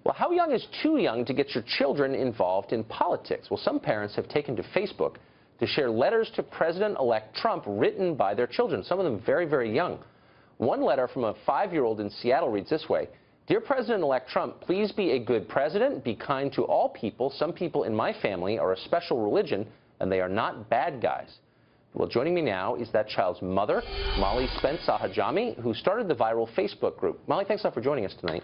Well, how young is too young to get your children involved in politics? Well, some parents have taken to Facebook to share letters to President-elect Trump written by their children, some of them very, very young. One letter from a 5-year-old in Seattle reads this way: "Dear President-elect Trump, please be a good president, be kind to all people. Some people in my family are a special religion, and they are not bad guys." Well, joining me now is that child's mother, Molly Spence-Sahajami, who started the viral Facebook group. Molly, thanks a lot for joining us tonight.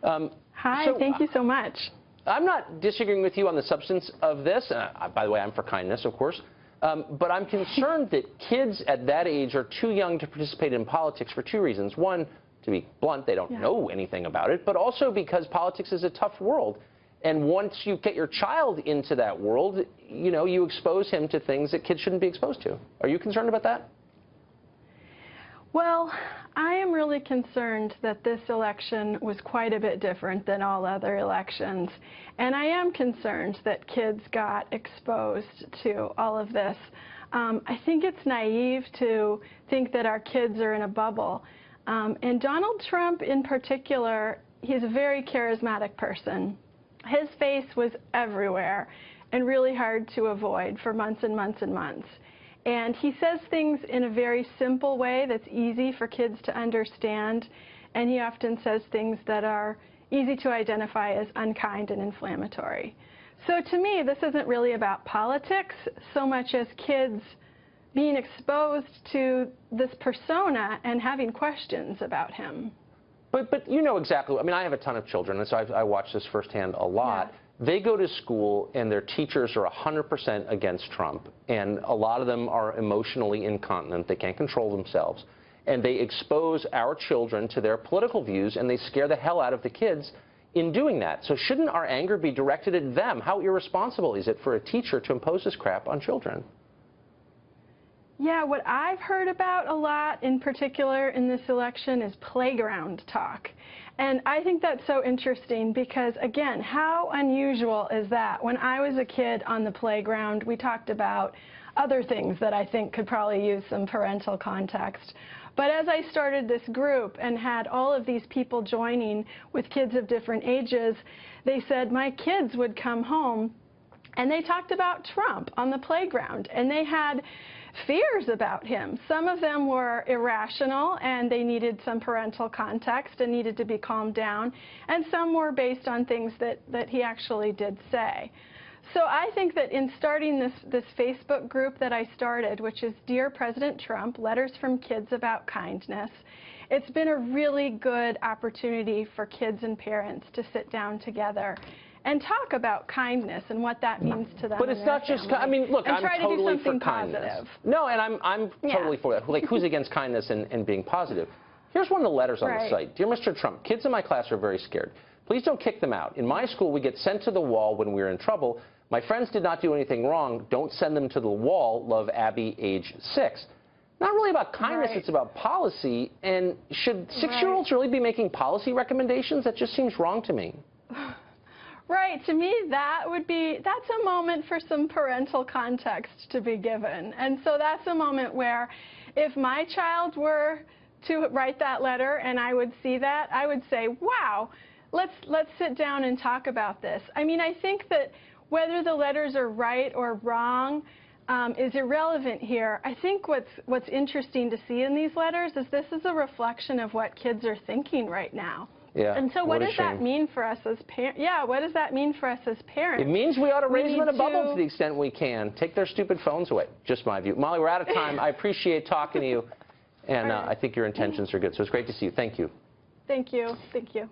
Hi, thank you so much. I'm not disagreeing with you on the substance of this. By the way, I'm for kindness, of course. But I'm concerned that kids at that age are too young to participate in politics for two reasons. One, to be blunt, they don't know anything about it, but also because politics is a tough world. And once you get your child into that world, you know, you expose him to things that kids shouldn't be exposed to. Are you concerned about that? Well, I am really concerned that this election was quite a bit different than all other elections. And I am concerned that kids got exposed to all of this. I think it's naive to think that our kids are in a bubble. And Donald Trump in particular, he's a very charismatic person. His face was everywhere and really hard to avoid for months and months and months. And he says things in a very simple way that's easy for kids to understand, and he often says things that are easy to identify as unkind and inflammatory. So to me, this isn't really about politics so much as kids being exposed to this persona and having questions about him. But you know exactly. I mean, I have a ton of children, and so I watch this firsthand a lot. Yeah. They go to school, and their teachers are 100% against Trump, and a lot of them are emotionally incontinent. They can't control themselves, and they expose our children to their political views, and they scare the hell out of the kids in doing that. So shouldn't our anger be directed at them? How irresponsible is it for a teacher to impose this crap on children? Yeah, what I've heard about a lot, in particular in this election, is playground talk. And I think that's so interesting because, again, how unusual is that? When I was a kid on the playground, we talked about other things that I think could probably use some parental context. But as I started this group and had all of these people joining with kids of different ages, they said my kids would come home and they talked about Trump on the playground, and they had fears about him. Some of them were irrational and they needed some parental context and needed to be calmed down, and some were based on things that he actually did say. So I think that in starting this Facebook group that I started, which is Dear President Trump, Letters from Kids About Kindness, it's been a really good opportunity for kids and parents to sit down together and talk about kindness and what that means to them. But it's not just, I mean, look, I'm totally for kindness. No, and I'm totally for that. Like, who's against kindness and being positive? Here's one of the letters on the site. Dear Mr. Trump, kids in my class are very scared. Please don't kick them out. In my school, we get sent to the wall when we're in trouble. My friends did not do anything wrong. Don't send them to the wall. Love, Abby, age 6. Not really about kindness, it's about policy. And should 6-year-olds really be making policy recommendations? That just seems wrong to me. Right. To me, that's a moment for some parental context to be given. And so that's a moment where if my child were to write that letter and I would see that, I would say, wow, let's sit down and talk about this. I mean, I think that whether the letters are right or wrong is irrelevant here. I think what's interesting to see in these letters is this is a reflection of what kids are thinking right now. Yeah, and so what does that mean for us as parents? Yeah, what does that mean for us as parents? It means we ought to raise them in a bubble to the extent we can. Take their stupid phones away. Just my view. Molly, we're out of time. I appreciate talking to you, and I think your intentions are good. So it's great to see you. Thank you. Thank you. Thank you.